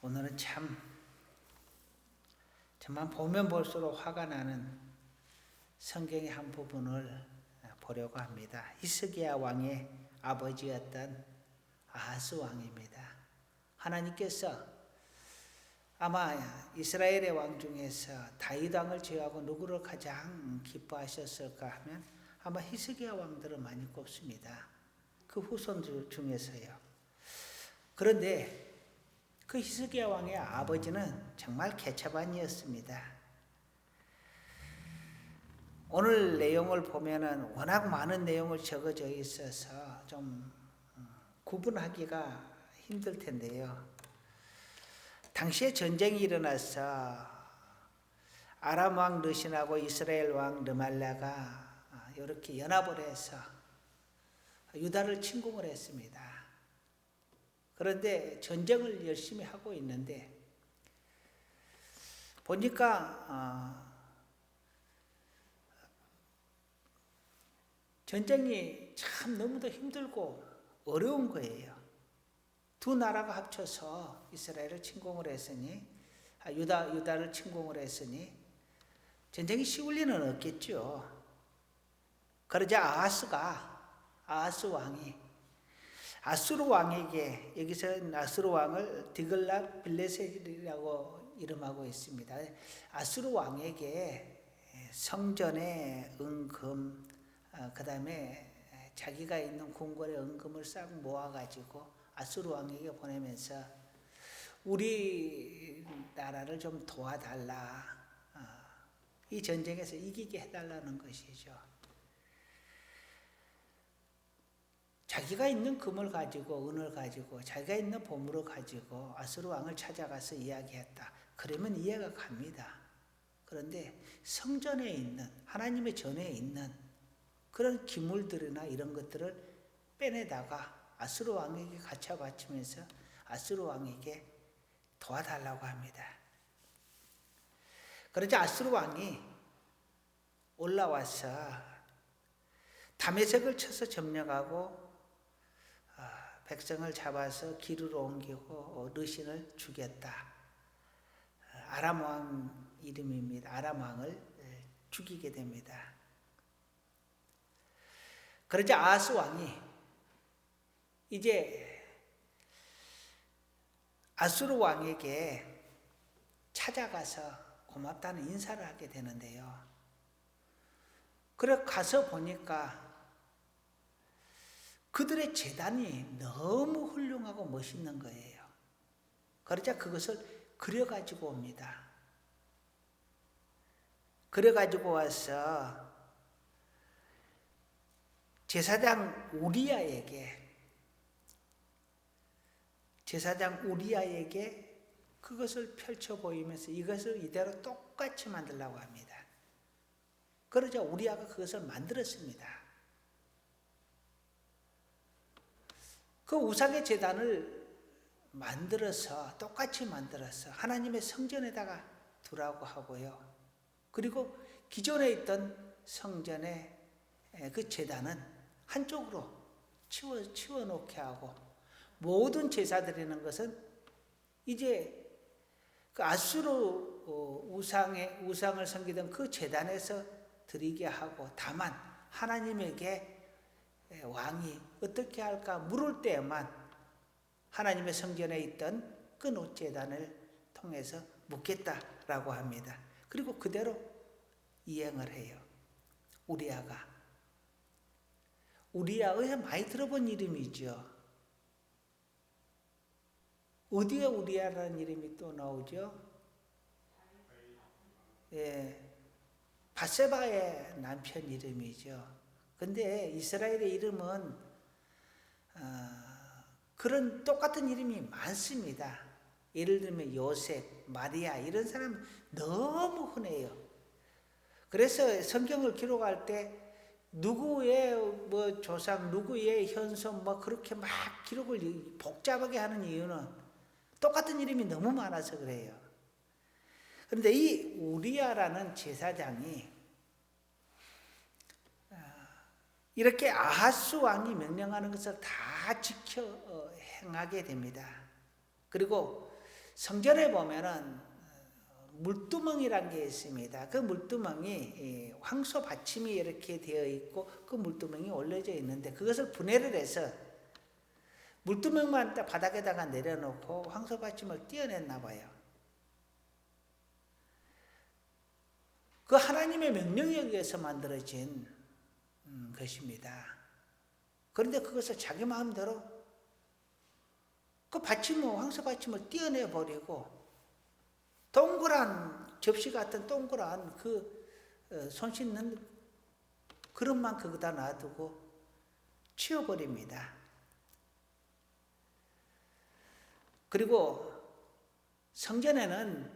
오늘은 정말 보면 볼수록 화가 나는 성경의 한 부분을 보려고 합니다. 히스기야 왕의 아버지였던 아하스 왕입니다. 하나님께서 아마 이스라엘의 왕 중에서 다윗 왕을 제외하고 누구를 가장 기뻐하셨을까 하면 아마 히스기야 왕들을 많이 꼽습니다. 그 후손 중에서요. 그런데 그 히스기야 왕의 아버지는 정말 개차반이었습니다. 오늘 내용을 보면은 워낙 많은 내용을 적어져 있어서 좀 구분하기가 힘들 텐데요. 당시에 전쟁이 일어나서 아람 왕 르신하고 이스라엘 왕 르말라가 이렇게 연합을 해서 유다를 침공을 했습니다. 그런데 전쟁을 열심히 하고 있는데 보니까 전쟁이 참 너무도 힘들고 어려운 거예요. 두 나라가 합쳐서 이스라엘을 침공을 했으니 유다를 침공을 했으니 전쟁이 쉬울 리는 없겠죠. 그러자 아하스 왕이 아수르 왕에게, 여기서 아수르 왕을 디글랏 빌레셋이라고 이름하고 있습니다. 아수르 왕에게 성전에 은금, 그 다음에 자기가 있는 궁궐에 은금을 싹 모아가지고 아수르 왕에게 보내면서 우리 나라를 좀 도와달라, 이 전쟁에서 이기게 해달라는 것이죠. 자기가 있는 금을 가지고 은을 가지고 자기가 있는 보물을 가지고 아수르 왕을 찾아가서 이야기했다. 그러면 이해가 갑니다. 그런데 성전에 있는, 하나님의 전에 있는 그런 기물들이나 이런 것들을 빼내다가 아수르 왕에게 가차 바치면서 아수르 왕에게 도와달라고 합니다. 그러자 아수르 왕이 올라와서 다메섹을 쳐서 점령하고 백성을 잡아서 기르러 옮기고 르신을 죽였다. 아람 왕 이름입니다. 아람 왕을 죽이게 됩니다. 그러자 아하스 왕이 이제 아수르 왕에게 찾아가서 고맙다는 인사를 하게 되는데요. 그래 가서 보니까 그들의 제단이 너무 훌륭하고 멋있는 거예요. 그러자 그것을 그려가지고 옵니다. 그려가지고 와서 제사장 우리아에게 그것을 펼쳐 보이면서 이것을 이대로 똑같이 만들려고 합니다. 그러자 우리아가 그것을 만들었습니다. 그 우상의 제단을 똑같이 만들어서 하나님의 성전에다가 두라고 하고요. 그리고 기존에 있던 성전의 그 제단은 한쪽으로 치워놓게 하고 모든 제사 드리는 것은 이제 그 아수르 우상을 섬기던 그 제단에서 드리게 하고, 다만 하나님에게 왕이 어떻게 할까 물을 때에만 하나님의 성전에 있던 그 노제단을 통해서 묻겠다라고 합니다. 그리고 그대로 이행을 해요. 우리아에서 많이 들어본 이름이죠. 어디에 우리아라는 이름이 또 나오죠? 밧세바의 남편 이름이죠. 근데 이스라엘의 이름은 그런 똑같은 이름이 많습니다. 예를 들면 요셉, 마리아 이런 사람 너무 흔해요. 그래서 성경을 기록할 때 누구의 조상, 누구의 현손 그렇게 막 기록을 복잡하게 하는 이유는 똑같은 이름이 너무 많아서 그래요. 그런데 이 우리아라는 제사장이 이렇게 아하스 왕이 명령하는 것을 다 지켜 행하게 됩니다. 그리고 성전에 보면은 물두멍이란 게 있습니다. 그 물두멍이 황소 받침이 이렇게 되어 있고 그 물두멍이 올려져 있는데 그것을 분해를 해서 물두멍만 바닥에다가 내려놓고 황소 받침을 띄어냈나 봐요. 그 하나님의 명령에 의해서 만들어진 것입니다. 그런데 그것을 자기 마음대로 그 황소 받침을 띄어내 버리고 동그란 접시 같은 동그란 손 씻는 그릇만 거기다 놔두고 치워버립니다. 그리고 성전에는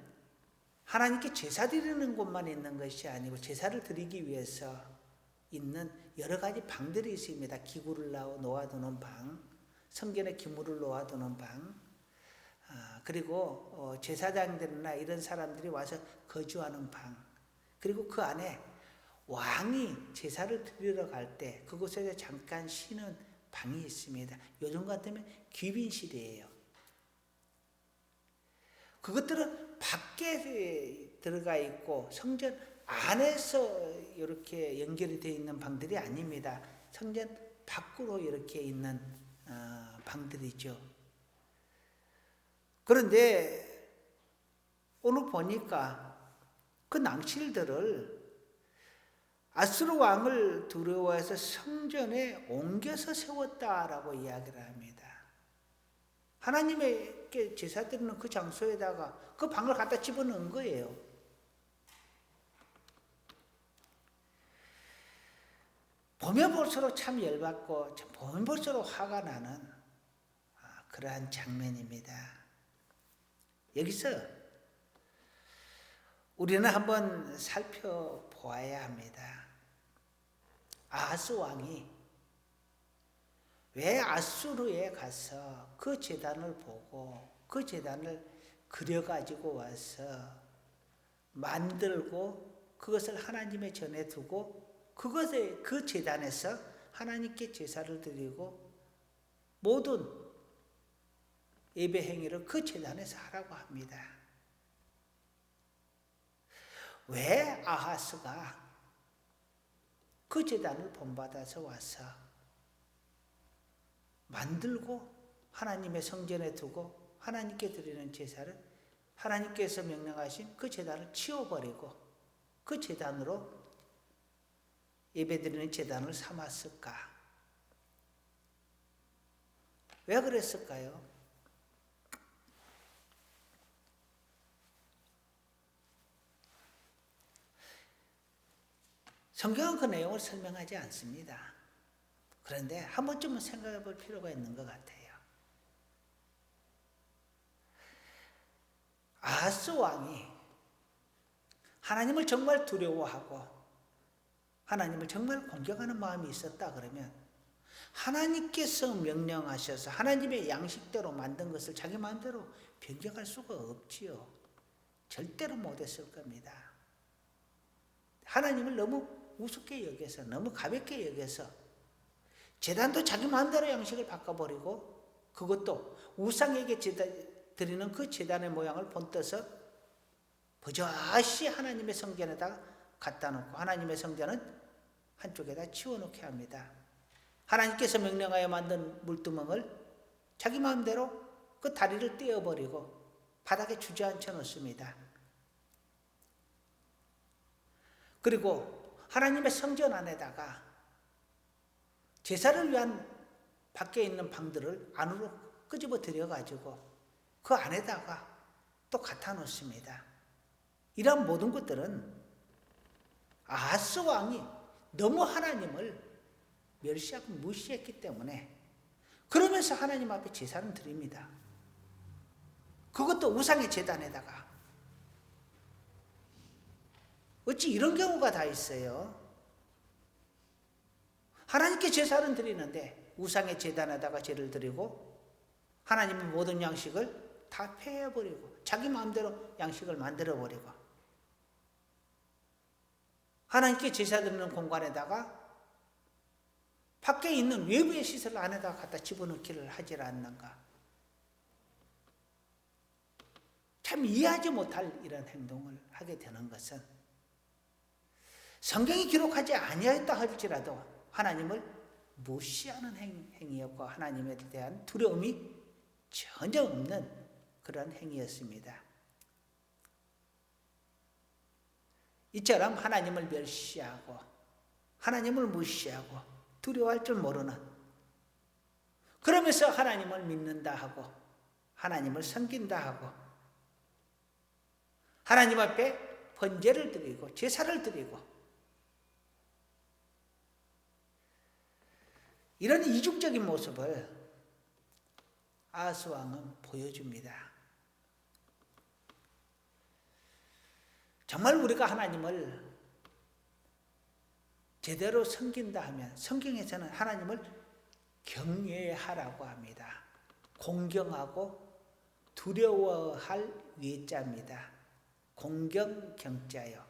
하나님께 제사 드리는 곳만 있는 것이 아니고 제사를 드리기 위해서 있는 여러 가지 방들이 있습니다. 기구를 놓아두는 방, 성전에 기물을 놓아두는 방, 그리고 제사장들이나 이런 사람들이 와서 거주하는 방, 그리고 그 안에 왕이 제사를 드리러 갈 때 그곳에서 잠깐 쉬는 방이 있습니다. 요즘 같으면 귀빈실이에요. 그것들은 밖에 들어가 있고 성전 안에서 이렇게 연결이 되어 있는 방들이 아닙니다. 성전 밖으로 이렇게 있는 방들이죠. 그런데 오늘 보니까 그 낭실들을 아수르 왕을 두려워해서 성전에 옮겨서 세웠다라고 이야기를 합니다. 하나님께 제사 드리는 그 장소에다가 그 방을 갖다 집어넣은 거예요. 보면 볼수록 참 열받고 보면 볼수록 화가 나는 그러한 장면입니다. 여기서 우리는 한번 살펴보아야 합니다. 아하스 왕이 왜 아수르에 가서 그 제단을 보고 그 제단을 그려가지고 와서 만들고 그것을 하나님의 전에 두고 그 제단에서 하나님께 제사를 드리고 모든 예배 행위를 그 제단에서 하라고 합니다. 왜 아하스가 그 제단을 본받아서 와서 만들고 하나님의 성전에 두고 하나님께 드리는 제사를 하나님께서 명령하신 그 제단을 치워버리고 그 제단으로 예배드리는 제단을 삼았을까? 왜 그랬을까요? 성경은 그 내용을 설명하지 않습니다. 그런데 한 번쯤은 생각해 볼 필요가 있는 것 같아요. 아하스 왕이 하나님을 정말 두려워하고 하나님을 정말 공경하는 마음이 있었다 그러면 하나님께서 명령하셔서 하나님의 양식대로 만든 것을 자기 마음대로 변경할 수가 없지요. 절대로 못했을 겁니다. 하나님을 너무 우습게 여겨서 너무 가볍게 여겨서 제단도 자기 마음대로 양식을 바꿔버리고 그것도 우상에게 드리는 그 제단의 모양을 본떠서 버젓이 하나님의 성전에다 갖다 놓고 하나님의 성전은 한쪽에다 치워놓게 합니다. 하나님께서 명령하여 만든 물두멍을 자기 마음대로 그 다리를 떼어버리고 바닥에 주저앉혀 놓습니다. 그리고 하나님의 성전 안에다가 제사를 위한 밖에 있는 방들을 안으로 끄집어 들여가지고 그 안에다가 또 갖다 놓습니다. 이런 모든 것들은 아하스 왕이 너무 하나님을 멸시하고 무시했기 때문에 그러면서 하나님 앞에 제사는 드립니다. 그것도 우상의 제단에다가. 어찌 이런 경우가 다 있어요? 하나님께 제사는 드리는데 우상의 제단에다가 제를 드리고 하나님의 모든 양식을 다 폐해버리고 자기 마음대로 양식을 만들어버리고 하나님께 제사 드리는 공간에다가 밖에 있는 외부의 시설 안에다가 갖다 집어넣기를 하지 않는가. 참 이해하지 못할 이런 행동을 하게 되는 것은 성경이 기록하지 아니하였다 할지라도 하나님을 무시하는 행위였고 하나님에 대한 두려움이 전혀 없는 그런 행위였습니다. 이처럼 하나님을 멸시하고 하나님을 무시하고 두려워할 줄 모르는, 그러면서 하나님을 믿는다 하고 하나님을 섬긴다 하고 하나님 앞에 번제를 드리고 제사를 드리고 이런 이중적인 모습을 아하스 왕은 보여줍니다. 정말 우리가 하나님을 제대로 섬긴다 하면 성경에서는 하나님을 경외하라고 합니다. 공경하고 두려워할 위자입니다. 공경 경자요.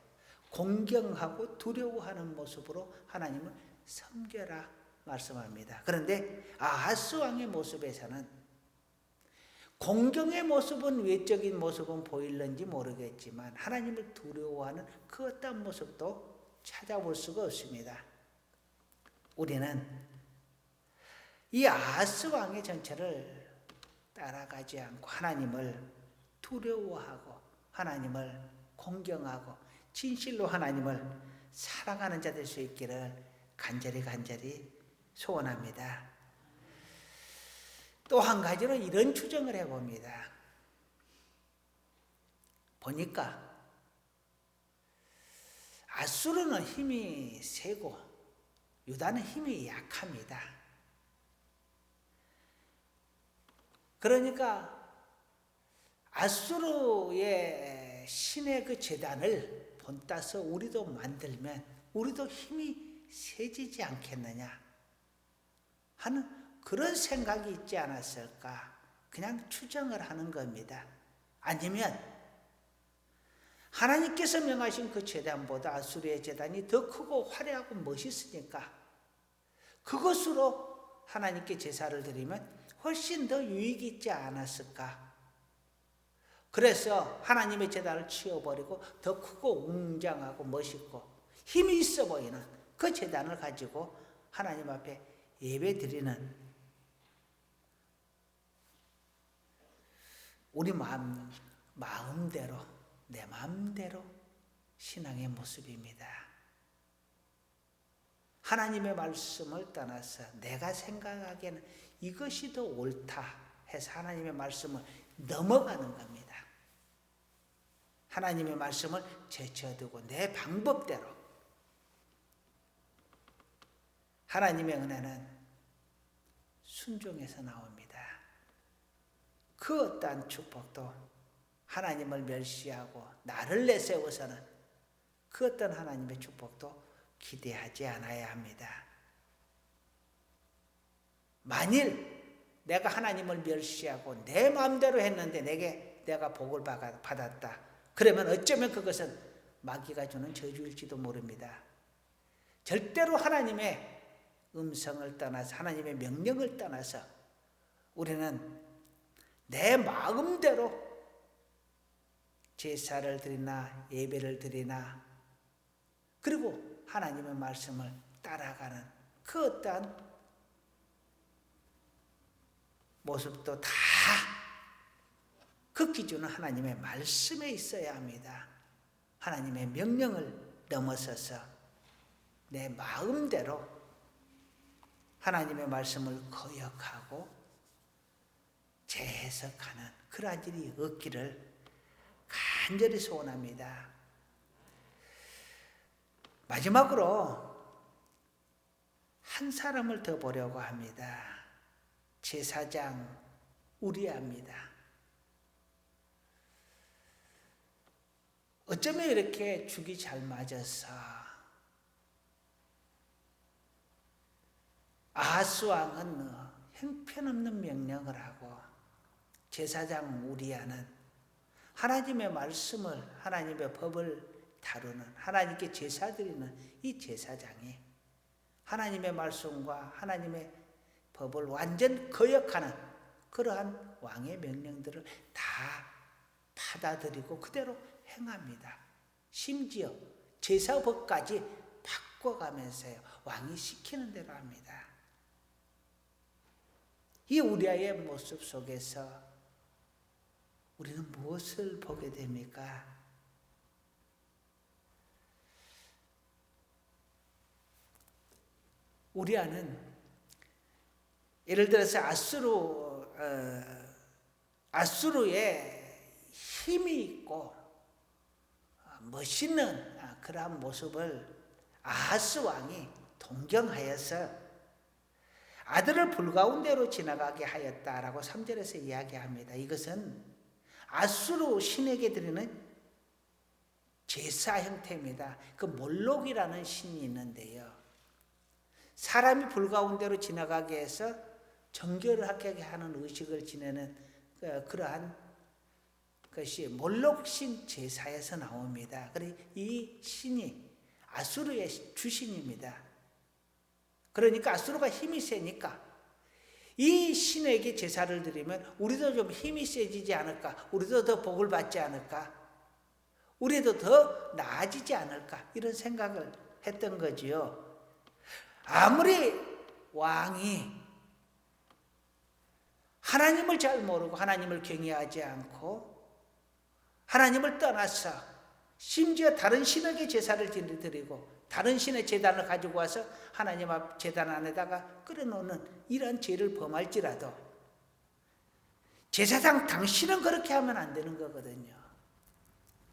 공경하고 두려워하는 모습으로 하나님을 섬겨라 말씀합니다. 그런데 아하스 왕의 모습에서는 공경의 모습은, 외적인 모습은 보일는지 모르겠지만 하나님을 두려워하는 그 어떤 모습도 찾아볼 수가 없습니다. 우리는 이 아하스 왕의 전체를 따라가지 않고 하나님을 두려워하고 하나님을 공경하고 진실로 하나님을 사랑하는 자 될 수 있기를 간절히 소원합니다. 또 한 가지로 이런 추정을 해봅니다. 보니까 아수르는 힘이 세고 유다는 힘이 약합니다. 그러니까 아수르의 신의 그 제단을 본따서 우리도 만들면 우리도 힘이 세지지 않겠느냐 하는 그런 생각이 있지 않았을까, 그냥 추정을 하는 겁니다. 아니면 하나님께서 명하신 그 제단보다 아수르의 제단이 더 크고 화려하고 멋있으니까 그것으로 하나님께 제사를 드리면 훨씬 더 유익이 있지 않았을까. 그래서 하나님의 제단을 치워버리고 더 크고 웅장하고 멋있고 힘이 있어 보이는 그 제단을 가지고 하나님 앞에 예배 드리는 우리 마음대로, 내 마음대로 신앙의 모습입니다. 하나님의 말씀을 떠나서 내가 생각하기에는 이것이 더 옳다 해서 하나님의 말씀을 넘어가는 겁니다. 하나님의 말씀을 제쳐두고 내 방법대로. 하나님의 은혜는 순종에서 나옵니다. 그 어떠한 축복도 하나님을 멸시하고 나를 내세워서는 그 어떤 하나님의 축복도 기대하지 않아야 합니다. 만일 내가 하나님을 멸시하고 내 마음대로 했는데 내가 복을 받았다. 그러면 어쩌면 그것은 마귀가 주는 저주일지도 모릅니다. 절대로 하나님의 음성을 떠나서 하나님의 명령을 떠나서 우리는 내 마음대로 제사를 드리나 예배를 드리나 그리고 하나님의 말씀을 따라가는 그 어떠한 모습도 다 그 기준은 하나님의 말씀에 있어야 합니다. 하나님의 명령을 넘어서서 내 마음대로 하나님의 말씀을 거역하고 재해석하는 그러한 일이 없기를 간절히 소원합니다. 마지막으로 한 사람을 더 보려고 합니다. 제사장 우리아입니다. 어쩌면 이렇게 죽이 잘 맞아서 아하스 왕은 형편없는 명령을 하고 제사장 우리아는 하나님의 말씀을, 하나님의 법을 다루는, 하나님께 제사 드리는 이 제사장이 하나님의 말씀과 하나님의 법을 완전 거역하는 그러한 왕의 명령들을 다 받아들이고 그대로 행합니다. 심지어 제사법까지 바꿔가면서요. 왕이 시키는 대로 합니다. 이 우리아의 모습 속에서 우리는 무엇을 보게 됩니까? 우리아는 예를 들어서 아수르의 힘이 있고 멋있는 그러한 모습을 아하스 왕이 동경하여서 아들을 불가운데로 지나가게 하였다라고 3절에서 이야기합니다. 이것은 아수르 신에게 드리는 제사 형태입니다. 그 몰록이라는 신이 있는데요. 사람이 불가운데로 지나가게 해서 정결을 하게 하는 의식을 지내는 그러한 것이 몰록신 제사에서 나옵니다. 그리고 이 신이 아수르의 주신입니다. 그러니까 아수르가 힘이 세니까 이 신에게 제사를 드리면 우리도 좀 힘이 세지지 않을까? 우리도 더 복을 받지 않을까? 우리도 더 나아지지 않을까? 이런 생각을 했던 거지요. 아무리 왕이 하나님을 잘 모르고 하나님을 경외하지 않고 하나님을 떠나서 심지어 다른 신에게 제사를 드리고 다른 신의 제단을 가지고 와서 하나님 앞 제단 안에다가 끓여놓는 이런 죄를 범할지라도 제사장 당신은 그렇게 하면 안 되는 거거든요.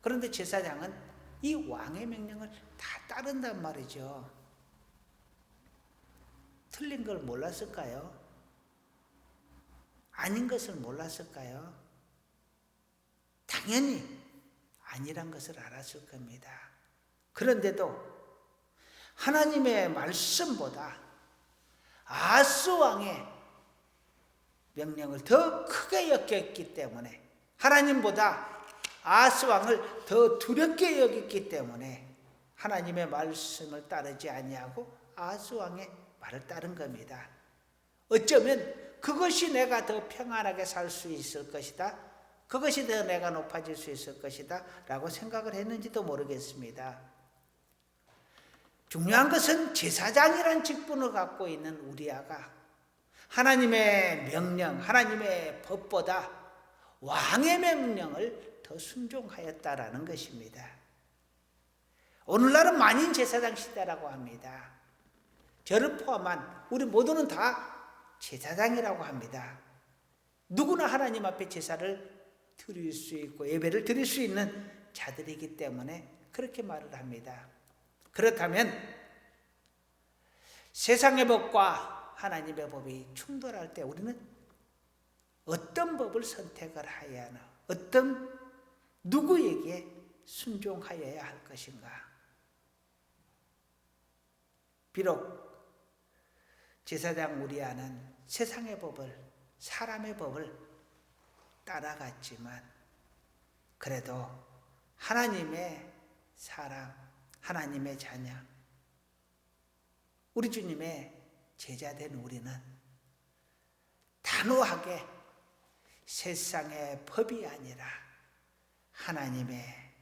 그런데 제사장은 이 왕의 명령을 다 따른단 말이죠. 틀린 걸 몰랐을까요? 아닌 것을 몰랐을까요? 당연히 아니란 것을 알았을 겁니다. 그런데도 하나님의 말씀보다 아하스 왕의 명령을 더 크게 여겼기 때문에 하나님보다 아하스 왕을 더 두렵게 여겼기 때문에 하나님의 말씀을 따르지 아니하고 아하스 왕의 말을 따른 겁니다. 어쩌면 그것이 내가 더 평안하게 살 수 있을 것이다. 그것이 더 내가 높아질 수 있을 것이다 라고 생각을 했는지도 모르겠습니다. 중요한 것은 제사장이란 직분을 갖고 있는 우리아가 하나님의 명령, 하나님의 법보다 왕의 명령을 더 순종하였다라는 것입니다. 오늘날은 만인 제사장 시대라고 합니다. 저를 포함한 우리 모두는 다 제사장이라고 합니다. 누구나 하나님 앞에 제사를 드릴 수 있고 예배를 드릴 수 있는 자들이기 때문에 그렇게 말을 합니다. 그렇다면 세상의 법과 하나님의 법이 충돌할 때 우리는 어떤 법을 선택을 해야 하나? 어떤 누구에게 순종하여야 할 것인가? 비록 제사장 우리아는 세상의 법을, 사람의 법을 따라갔지만 그래도 하나님의 사람, 하나님의 자녀, 우리 주님의 제자된 우리는 단호하게 세상의 법이 아니라 하나님의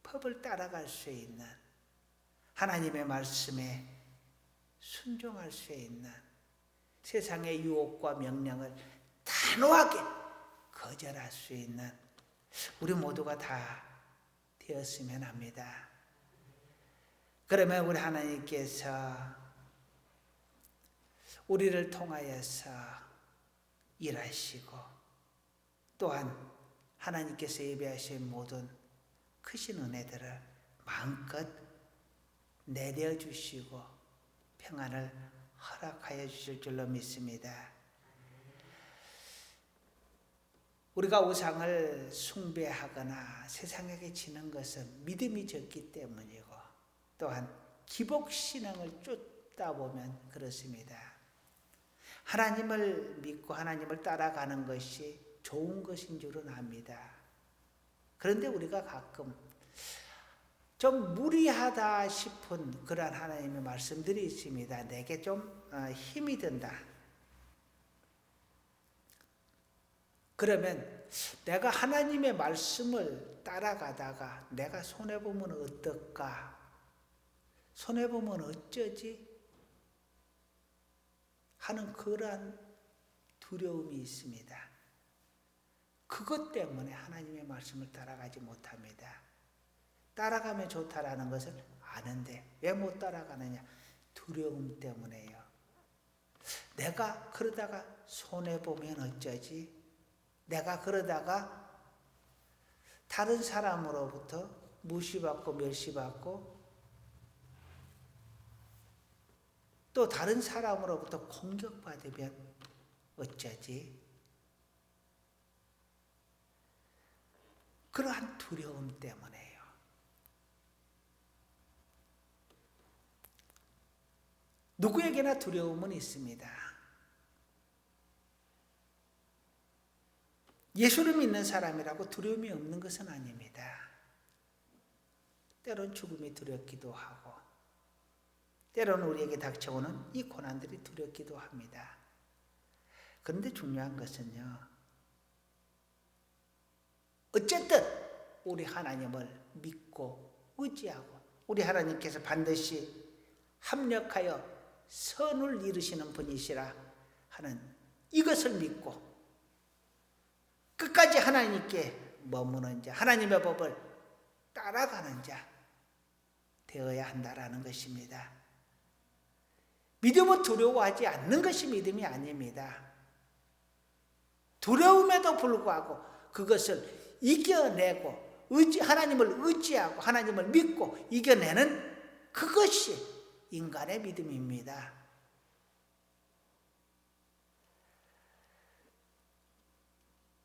법을 따라갈 수 있는, 하나님의 말씀에 순종할 수 있는, 세상의 유혹과 명령을 단호하게 거절할 수 있는 우리 모두가 다 되었으면 합니다. 그러면 우리 하나님께서 우리를 통하여서 일하시고 또한 하나님께서 예배하신 모든 크신 은혜들을 마음껏 내려주시고 평안을 허락하여 주실 줄로 믿습니다. 우리가 우상을 숭배하거나 세상에게 지는 것은 믿음이 적기 때문이고 또한 기복신앙을 쫓다 보면 그렇습니다. 하나님을 믿고 하나님을 따라가는 것이 좋은 것인 줄은 압니다. 그런데 우리가 가끔 좀 무리하다 싶은 그러한 하나님의 말씀들이 있습니다. 내게 좀 힘이 든다. 그러면 내가 하나님의 말씀을 따라가다가 내가 손해보면 어떨까? 손해보면 어쩌지? 하는 그러한 두려움이 있습니다. 그것 때문에 하나님의 말씀을 따라가지 못합니다. 따라가면 좋다라는 것을 아는데 왜 못 따라가느냐? 두려움 때문에요. 내가 그러다가 손해보면 어쩌지? 내가 그러다가 다른 사람으로부터 무시받고 멸시받고 또 다른 사람으로부터 공격받으면 어쩌지? 그러한 두려움 때문에요. 누구에게나 두려움은 있습니다. 예수를 믿는 사람이라고 두려움이 없는 것은 아닙니다. 때론 죽음이 두렵기도 하고 때로는 우리에게 닥쳐오는 이 고난들이 두렵기도 합니다. 그런데 중요한 것은요, 어쨌든 우리 하나님을 믿고 의지하고 우리 하나님께서 반드시 합력하여 선을 이루시는 분이시라 하는 이것을 믿고 끝까지 하나님께 머무는 자, 하나님의 법을 따라가는 자 되어야 한다라는 것입니다. 믿음은 두려워하지 않는 것이 믿음이 아닙니다. 두려움에도 불구하고 그것을 이겨내고 하나님을 의지하고 하나님을 믿고 이겨내는 그것이 인간의 믿음입니다.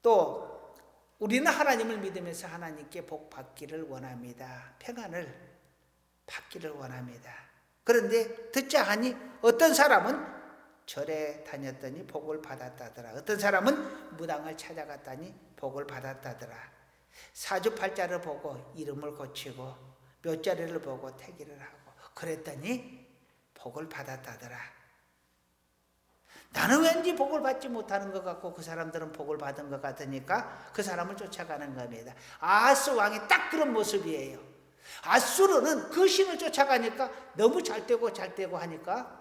또 우리는 하나님을 믿으면서 하나님께 복 받기를 원합니다. 평안을 받기를 원합니다. 그런데 듣자 하니 어떤 사람은 절에 다녔더니 복을 받았다더라. 어떤 사람은 무당을 찾아갔더니 복을 받았다더라. 사주팔자를 보고 이름을 고치고 묘자리를 보고 태기를 하고 그랬더니 복을 받았다더라. 나는 왠지 복을 받지 못하는 것 같고 그 사람들은 복을 받은 것 같으니까 그 사람을 쫓아가는 겁니다. 아하스 왕이 딱 그런 모습이에요. 아수르는 그 신을 쫓아가니까 너무 잘되고 하니까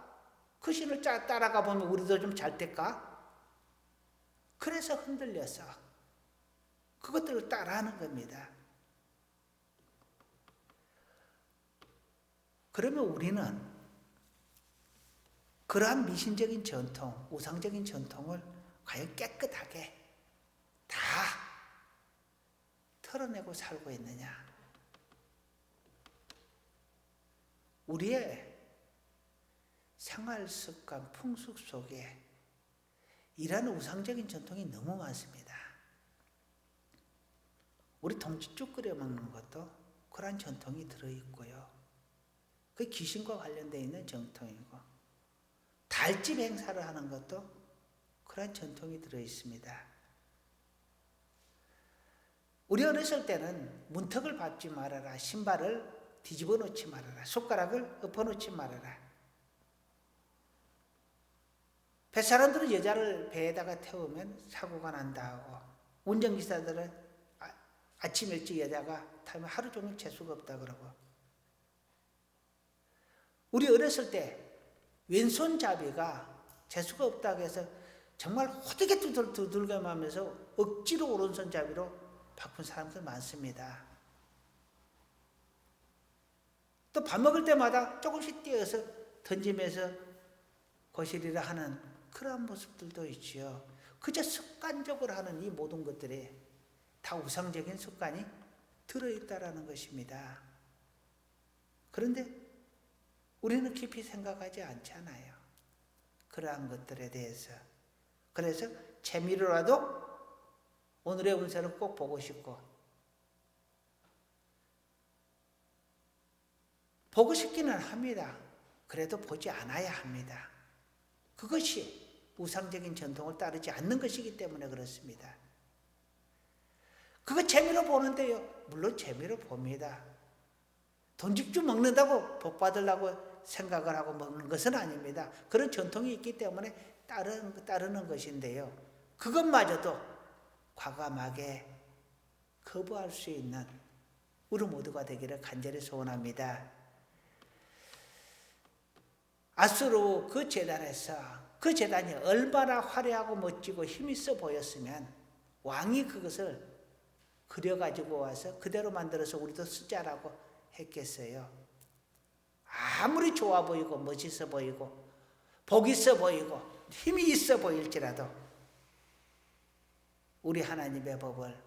그 신을 따라가 보면 우리도 좀 잘 될까? 그래서 흔들려서 그것들을 따라하는 겁니다. 그러면 우리는 그러한 미신적인 전통, 우상적인 전통을 과연 깨끗하게 다 털어내고 살고 있느냐? 우리의 생활 습관, 풍습 속에 이러한 우상적인 전통이 너무 많습니다. 우리 동치죽 끓여 먹는 것도 그러한 전통이 들어있고요. 그 귀신과 관련되어 있는 전통이고 달집 행사를 하는 것도 그러한 전통이 들어있습니다. 우리 어렸을 때는 문턱을 밟지 말아라, 신발을 뒤집어 놓지 말아라, 숟가락을 엎어 놓지 말아라. 뱃사람들은 여자를 배에다가 태우면 사고가 난다 하고 운전기사들은 아침 일찍 여자가 타면 하루 종일 재수가 없다 그러고 우리 어렸을 때 왼손잡이가 재수가 없다고 해서 정말 호되게 두들겨 맞으면서 억지로 오른손잡이로 바꾼 사람들 많습니다. 또 밥 먹을 때마다 조금씩 띄어서 던지면서 거실이라 하는 그런 모습들도 있지요. 그저 습관적으로 하는 이 모든 것들이 다 우상적인 습관이 들어있다라는 것입니다. 그런데 우리는 깊이 생각하지 않잖아요. 그러한 것들에 대해서. 그래서 재미로라도 오늘의 운세를 꼭 보고 싶고 보고 싶기는 합니다. 그래도 보지 않아야 합니다. 그것이 우상적인 전통을 따르지 않는 것이기 때문에 그렇습니다. 그거 재미로 보는데요. 물론 재미로 봅니다. 돈집주 먹는다고 복 받으려고 생각을 하고 먹는 것은 아닙니다. 그런 전통이 있기 때문에 따르는 것인데요. 그것마저도 과감하게 거부할 수 있는 우리 모두가 되기를 간절히 소원합니다. 아수르 그 제단에서 그 제단이 얼마나 화려하고 멋지고 힘있어 보였으면 왕이 그것을 그려가지고 와서 그대로 만들어서 우리도 쓰자라고 했겠어요. 아무리 좋아 보이고 멋있어 보이고 복 있어 보이고 힘이 있어 보일지라도 우리 하나님의 법을,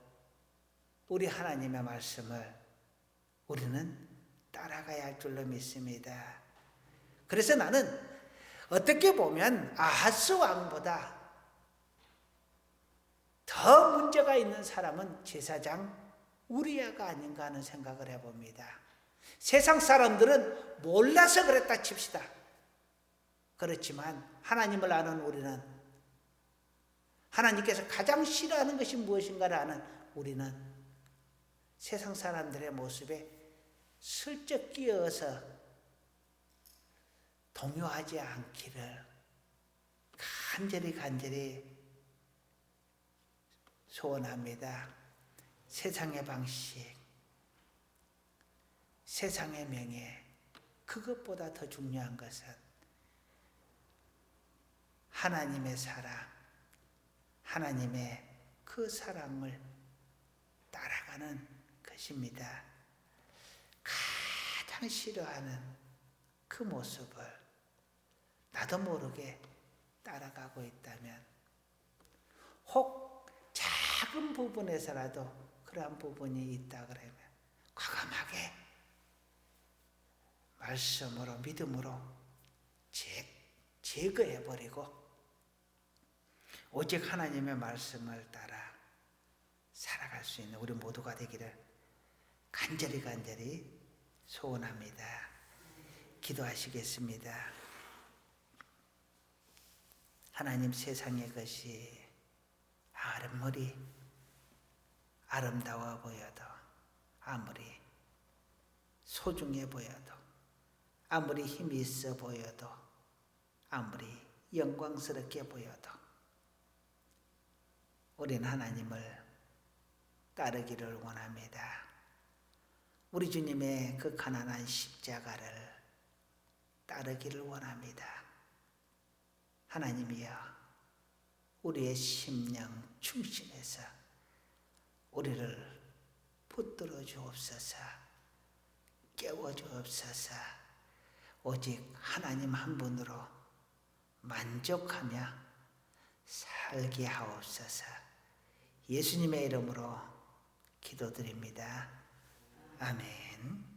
우리 하나님의 말씀을 우리는 따라가야 할 줄로 믿습니다. 그래서 나는 어떻게 보면 아하스 왕보다 더 문제가 있는 사람은 제사장 우리야가 아닌가 하는 생각을 해봅니다. 세상 사람들은 몰라서 그랬다 칩시다. 그렇지만 하나님을 아는 우리는, 하나님께서 가장 싫어하는 것이 무엇인가를 아는 우리는 세상 사람들의 모습에 슬쩍 끼어서 동요하지 않기를 간절히 소원합니다. 세상의 방식, 세상의 명예, 그것보다 더 중요한 것은 하나님의 사랑, 하나님의 그 사랑을 따라가는 것입니다. 가장 싫어하는 그 모습을 나도 모르게 따라가고 있다면, 혹 작은 부분에서라도 그러한 부분이 있다 그러면 과감하게 말씀으로 믿음으로 제거해버리고 오직 하나님의 말씀을 따라 살아갈 수 있는 우리 모두가 되기를 간절히 소원합니다. 기도하시겠습니다. 하나님, 세상의 것이 아무리 아름다워 보여도, 아무리 소중해 보여도, 아무리 힘이 있어 보여도, 아무리 영광스럽게 보여도 우리는 하나님을 따르기를 원합니다. 우리 주님의 그 가난한 십자가를 따르기를 원합니다. 하나님이여, 우리의 심령 충신해서 우리를 붙들어 주옵소서, 깨워 주옵소서. 오직 하나님 한 분으로 만족하며 살게 하옵소서. 예수님의 이름으로 기도드립니다. 아멘.